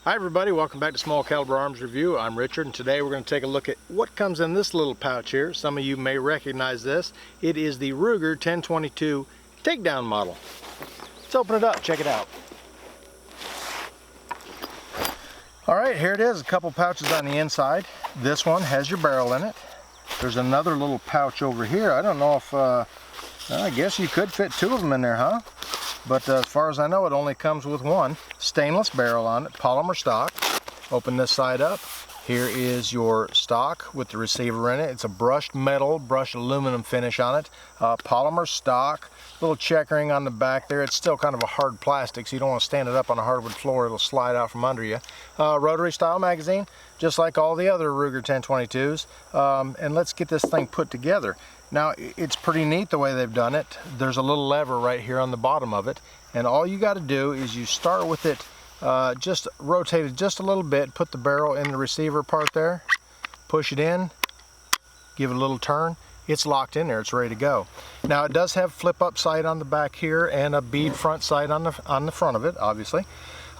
Hi everybody, welcome back to Small Caliber Arms Review. I'm Richard, and today we're going to take a look at what comes in this little pouch here. Some of you may recognize this. It is the Ruger 1022 Takedown model. Let's open it up, check it out. Alright, here it is, a couple pouches on the inside. This one has your barrel in it. There's another little pouch over here. I don't know if, I guess you could fit two of them in there, huh? But as far as I know, it only comes with one. Stainless barrel on it, polymer stock. Open this side up. Here is your stock with the receiver in it. It's a brushed metal, brushed aluminum finish on it. Polymer stock, little checkering on the back there. It's still kind of a hard plastic, so you don't want to stand it up on a hardwood floor. It'll slide out from under you. Rotary style magazine, just like all the other Ruger 1022s. And let's get this thing put together. Now, it's pretty neat the way they've done it. There's a little lever right here on the bottom of it, and all you got to do is you start with it, just rotate it just a little bit, put the barrel in the receiver part there, push it in, give it a little turn. It's locked in there, it's ready to go. Now, it does have flip up sight on the back here and a bead front sight on the front of it, obviously.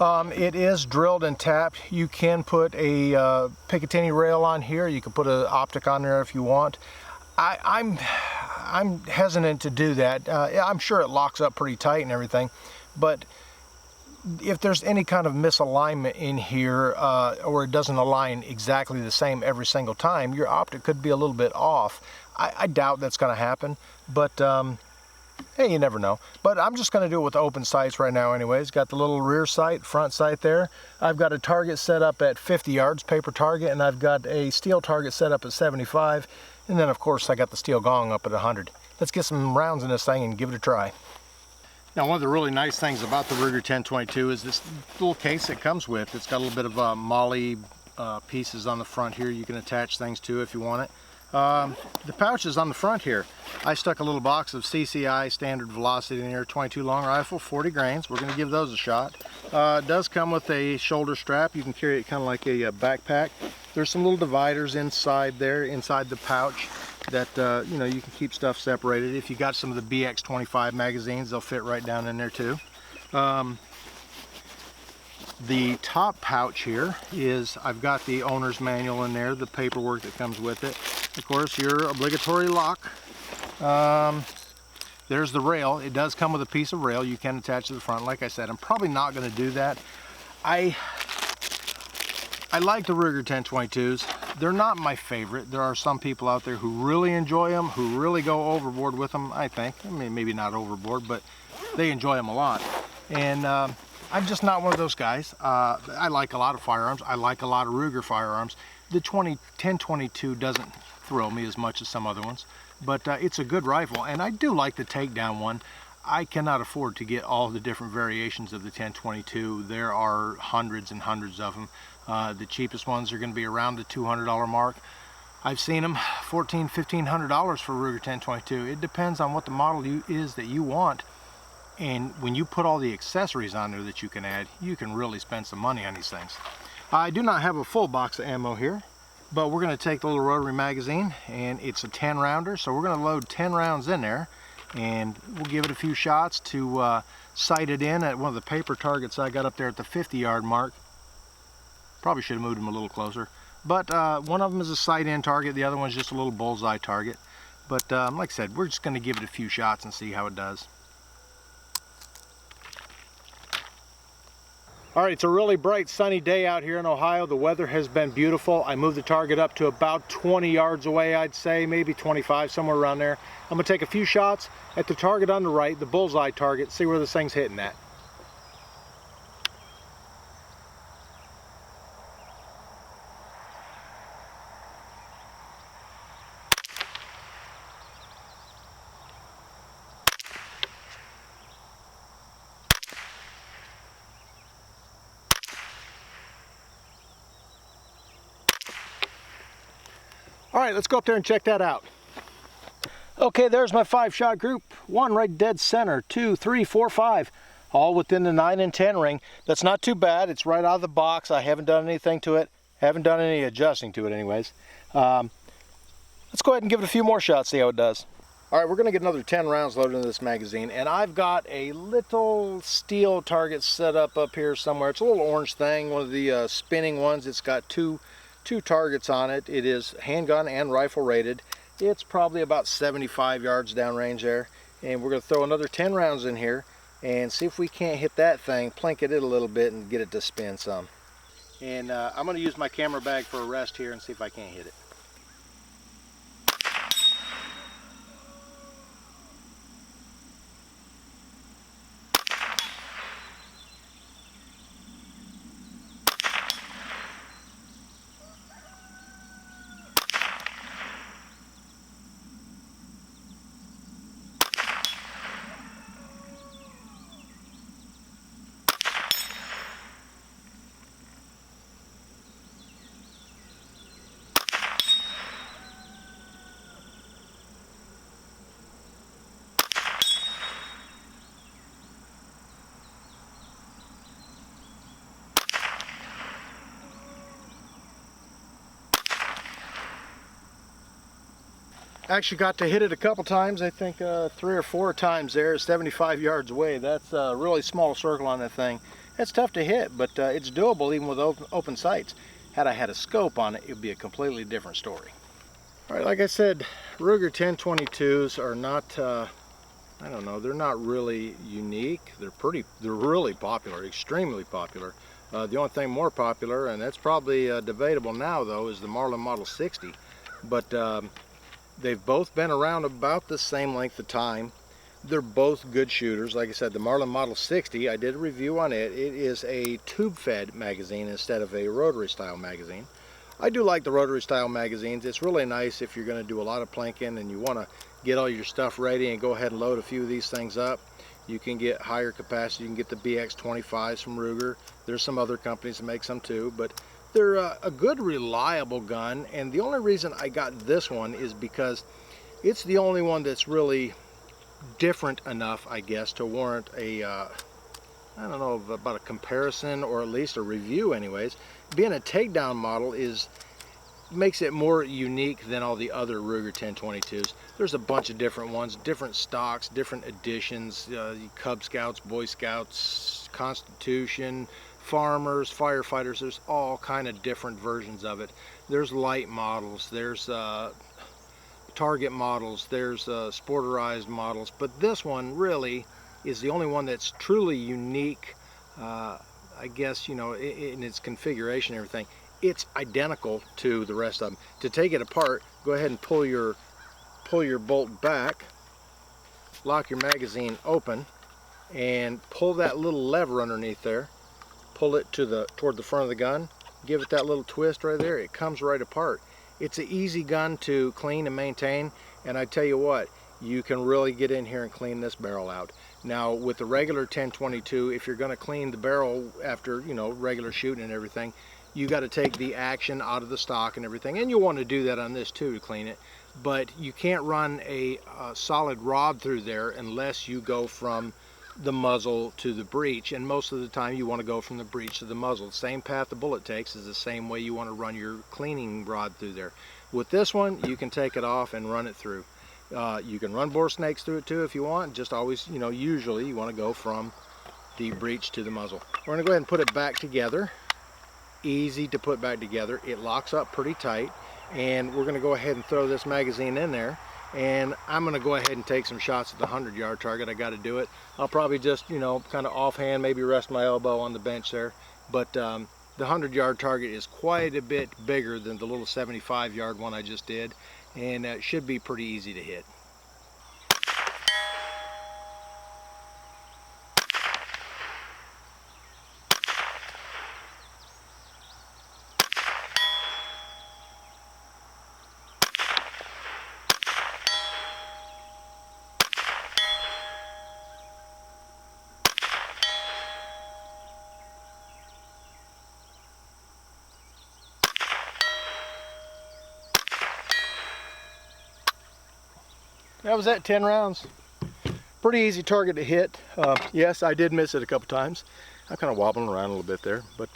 It is drilled and tapped. You can put a Picatinny rail on here. You can put an optic on there if you want. I'm hesitant to do that. I'm sure it locks up pretty tight and everything, but if there's any kind of misalignment in here, or it doesn't align exactly the same every single time, your optic could be a little bit off. I doubt that's going to happen, but hey, you never know. But I'm just going to do it with open sights right now anyways. Got the little rear sight, front sight there. I've got a target set up at 50 yards, paper target, and I've got a steel target set up at 75. And then, of course, I got the steel gong up at 100. Let's get some rounds in this thing and give it a try. Now, one of the really nice things about the Ruger 1022 is this little case it comes with. It's got a little bit of moly pieces on the front here you can attach things to if you want it. The pouch is on the front here. I stuck a little box of CCI standard velocity in here, 22 long rifle, 40 grains. We're going to give those a shot. It does come with a shoulder strap. You can carry it kind of like a backpack. There's some little dividers inside there, inside the pouch, that you know, you can keep stuff separated. If you got some of the BX25 magazines, they'll fit right down in there too. The top pouch here is, I've got the owner's manual in there, the paperwork that comes with it. Of course, your obligatory lock. There's the rail. It does come with a piece of rail you can attach to the front. Like I said, I'm probably not going to do that. I like the Ruger 1022s. They're not my favorite. There are some people out there who really enjoy them, who really go overboard with them, I think. I mean, maybe not overboard, but they enjoy them a lot. And I'm just not one of those guys. I like a lot of firearms. I like a lot of Ruger firearms. The 1022 doesn't thrill me as much as some other ones, but it's a good rifle, and I do like the Takedown one. I cannot afford to get all the different variations of the 1022. There are hundreds and hundreds of them. The cheapest ones are going to be around the $200 mark. I've seen them $1,400, $1,500 for Ruger 1022. It depends on what the model is that you want. And when you put all the accessories on there that you can add, you can really spend some money on these things. I do not have a full box of ammo here, but we're going to take the little rotary magazine, and it's a 10 rounder, so we're going to load 10 rounds in there, and we'll give it a few shots to sight it in at one of the paper targets I got up there at the 50-yard mark. Probably should have moved them a little closer, but one of them is a sight-in target, the other one's just a little bullseye target. But like I said, we're just going to give it a few shots and see how it does. Alright, it's a really bright sunny day out here in Ohio. The weather has been beautiful. I moved the target up to about 20 yards away, I'd say, maybe 25, somewhere around there. I'm going to take a few shots at the target on the right, the bullseye target, see where this thing's hitting at. All right, let's go up there and check that out. Okay, there's my 5-shot group. One right dead center, 2, 3, 4, 5, all within the 9 and 10 ring. That's not too bad. It's right out of the box. I haven't done anything to it. Haven't done any adjusting to it anyways. Let's go ahead and give it a few more shots, see how it does. All right, we're gonna get another 10 rounds loaded into this magazine, and I've got a little steel target set up here somewhere. It's a little orange thing, one of the spinning ones. It's got two targets on it. It is handgun and rifle rated. It's probably about 75 yards downrange there, and we're gonna throw another 10 rounds in here and see if we can't hit that thing, plink it a little bit, and get it to spin some. And I'm gonna use my camera bag for a rest here and see if I can't hit it. Actually got to hit it a couple times, I think 3 or 4 times there, 75 yards away. That's a really small circle on that thing. It's tough to hit, but it's doable even with open sights. Had I had a scope on it, it would be a completely different story. All right, like I said, Ruger 1022s are not, I don't know, they're not really unique. They're really popular, extremely popular. The only thing more popular, and that's probably debatable now though, is the Marlin Model 60. But they've both been around about the same length of time. They're both good shooters. Like I said, the Marlin Model 60, I did a review on it. It is a tube-fed magazine instead of a rotary style magazine. I do like the rotary style magazines. It's really nice if you're going to do a lot of plinking and you want to get all your stuff ready and go ahead and load a few of these things up. You can get higher capacity. You can get the BX25s from Ruger. There's some other companies that make some too, but they're a good, reliable gun. And the only reason I got this one is because it's the only one that's really different enough, I guess, to warrant a I don't know about a comparison, or at least a review anyways. Being a takedown model makes it more unique than all the other Ruger 1022s. There's a bunch of different ones, different stocks, different editions, Cub Scouts, Boy Scouts, Constitution, farmers, firefighters. There's all kind of different versions of it. There's light models, there's target models, there's sporterized models, but this one really is the only one that's truly unique, I guess, you know, in its configuration and everything. It's identical to the rest of them. To take it apart, go ahead and pull your bolt back, lock your magazine open, and pull that little lever underneath there. Pull it toward the front of the gun, give it that little twist right there. It comes right apart. It's an easy gun to clean and maintain, and I tell you what, you can really get in here and clean this barrel out. Now with the regular 1022, if you're going to clean the barrel after, you know, regular shooting and everything, you got to take the action out of the stock and everything, and you want to do that on this too to clean it. But you can't run a solid rod through there unless you go from the muzzle to the breech, and most of the time you want to go from the breech to the muzzle. The same path the bullet takes is the same way you want to run your cleaning rod through there. With this one, you can take it off and run it through. You can run bore snakes through it too if you want. Just always, you know, usually you want to go from the breech to the muzzle. We're going to go ahead and put it back together. Easy to put back together. It locks up pretty tight, and we're going to go ahead and throw this magazine in there. And I'm going to go ahead and take some shots at the 100-yard target. I got to do it. I'll probably just, you know, kind of offhand, maybe rest my elbow on the bench there. But the 100-yard target is quite a bit bigger than the little 75-yard one I just did, and it should be pretty easy to hit. That was that, 10 rounds. Pretty easy target to hit. Yes, I did miss it a couple times. I'm kind of wobbling around a little bit there, but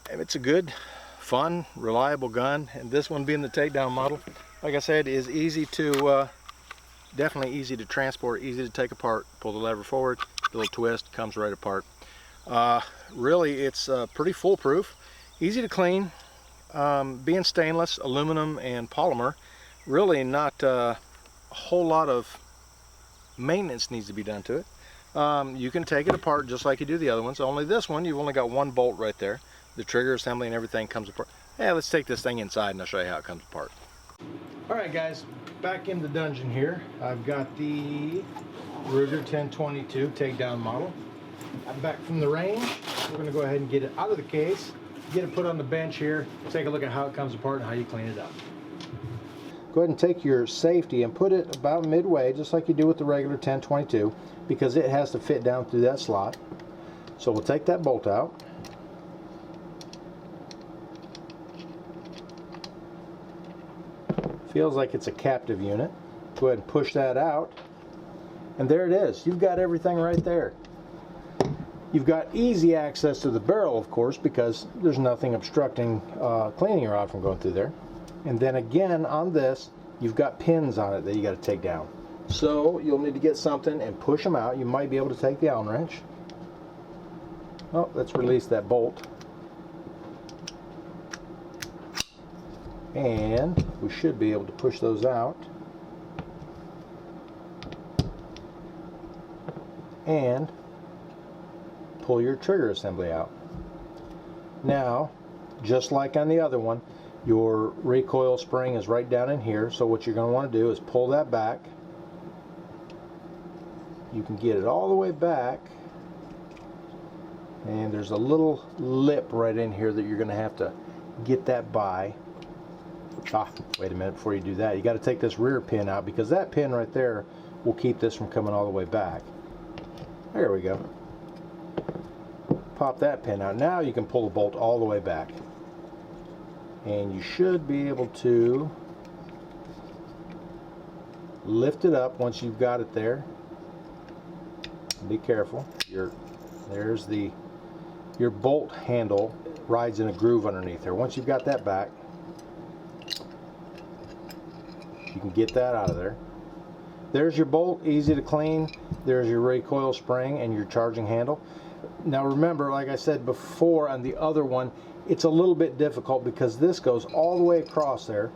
it's a good, fun, reliable gun. And this one being the takedown model, like I said, is easy to definitely easy to transport, easy to take apart. Pull the lever forward, little twist, comes right apart. Really, it's pretty foolproof, easy to clean. Being stainless, aluminum, and polymer, really not a whole lot of maintenance needs to be done to it. You can take it apart just like you do the other ones, only this one you've only got one bolt right there. The trigger assembly and everything comes apart. Hey, let's take this thing inside and I'll show you how it comes apart. Alright guys, back in the dungeon here. I've got the Ruger 1022 Takedown model. I'm back from the range. We're going to go ahead and get it out of the case, get it put on the bench here, take a look at how it comes apart and how you clean it up. Go ahead and take your safety and put it about midway, just like you do with the regular 1022, because it has to fit down through that slot. So we'll take that bolt out. Feels like it's a captive unit. Go ahead and push that out, and there it is. You've got everything right there. You've got easy access to the barrel, of course, because there's nothing obstructing cleaning rod from going through there. And then again on this, you've got pins on it that you got to take down. So you'll need to get something and push them out. You might be able to take the Allen wrench. Oh, let's release that bolt. And we should be able to push those out. And pull your trigger assembly out. Now, just like on the other one, your recoil spring is right down in here, so what you're going to want to do is pull that back. You can get it all the way back, and there's a little lip right in here that you're going to have to get that by. Wait a minute, before you do that, you got to take this rear pin out, because that pin right there will keep this from coming all the way back. There we go. Pop that pin out. Now you can pull the bolt all the way back. And you should be able to lift it up once you've got it there. Be careful. Your bolt handle rides in a groove underneath there. Once you've got that back, you can get that out of there. There's your bolt, easy to clean. There's your recoil spring and your charging handle. Now remember, like I said before on the other one, it's a little bit difficult because this goes all the way across there,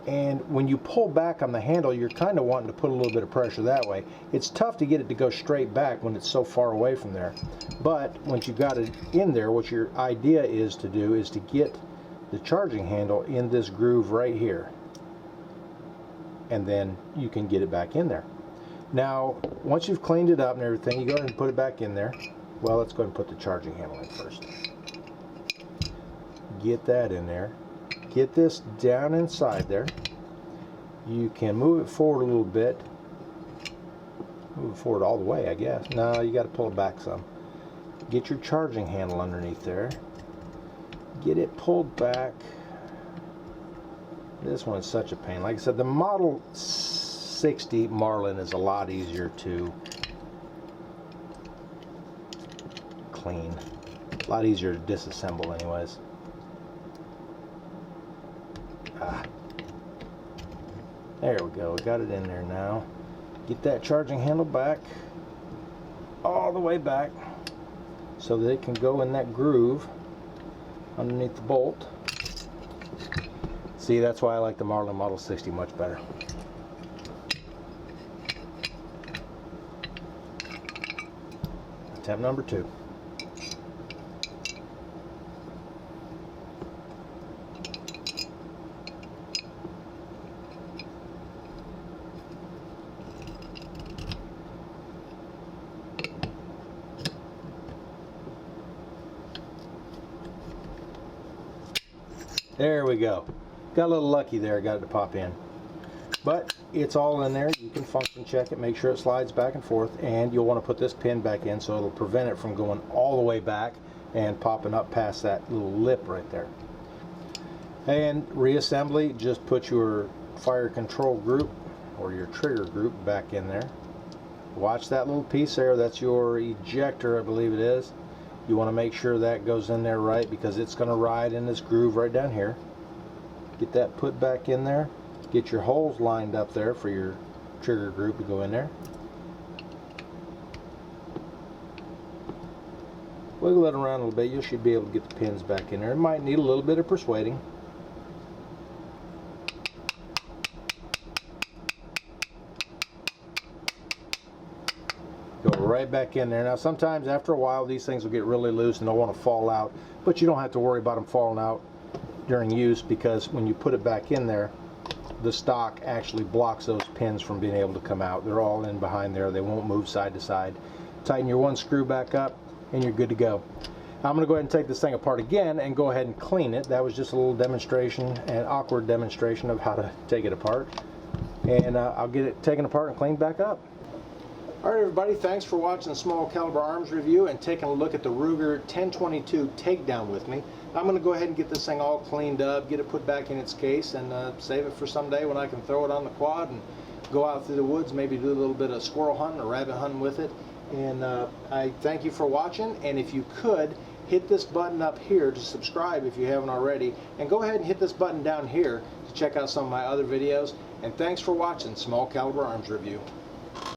and when you pull back on the handle, you're kind of wanting to put a little bit of pressure that way. It's tough to get it to go straight back when it's so far away from there, but once you've got it in there, what your idea is to do is to get the charging handle in this groove right here, and then you can get it back in there. Now once you've cleaned it up and everything, you go ahead and put it back in there. Well, let's go ahead and put the charging handle in first. Get that in there. Get this down inside there. You can move it forward a little bit. Move it forward all the way, I guess. No, you got to pull it back some. Get your charging handle underneath there. Get it pulled back. This one is such a pain. Like I said, the Model 60 Marlin is a lot easier to clean. A lot easier to disassemble anyways. There we go, we got it in there now. Get that charging handle back, all the way back, so that it can go in that groove underneath the bolt. See, that's why I like the Marlin Model 60 much better. Attempt number 2. There we go. Got a little lucky there, got it to pop in. But it's all in there. You can function check it, make sure it slides back and forth, and you'll want to put this pin back in so it'll prevent it from going all the way back and popping up past that little lip right there. And reassembly, just put your fire control group or your trigger group back in there. Watch that little piece there, that's your ejector, I believe it is. You want to make sure that goes in there right, because it's going to ride in this groove right down here. Get that put back in there. Get your holes lined up there for your trigger group to go in there. Wiggle it around a little bit. You should be able to get the pins back in there. It might need a little bit of persuading. Go right back in there. Now sometimes after a while these things will get really loose and they'll want to fall out, but you don't have to worry about them falling out during use, because when you put it back in there, the stock actually blocks those pins from being able to come out. They're all in behind there. They won't move side to side. Tighten your one screw back up and you're good to go. I'm going to go ahead and take this thing apart again and go ahead and clean it. That was just a little demonstration, an awkward demonstration of how to take it apart. And I'll get it taken apart and cleaned back up. Alright everybody, thanks for watching the small caliber arms review and taking a look at the Ruger 1022 Takedown with me. I'm going to go ahead and get this thing all cleaned up, get it put back in its case, and save it for someday when I can throw it on the quad and go out through the woods, maybe do a little bit of squirrel hunting or rabbit hunting with it. And I thank you for watching, and if you could, hit this button up here to subscribe if you haven't already, and go ahead and hit this button down here to check out some of my other videos. And thanks for watching Small Caliber Arms Review.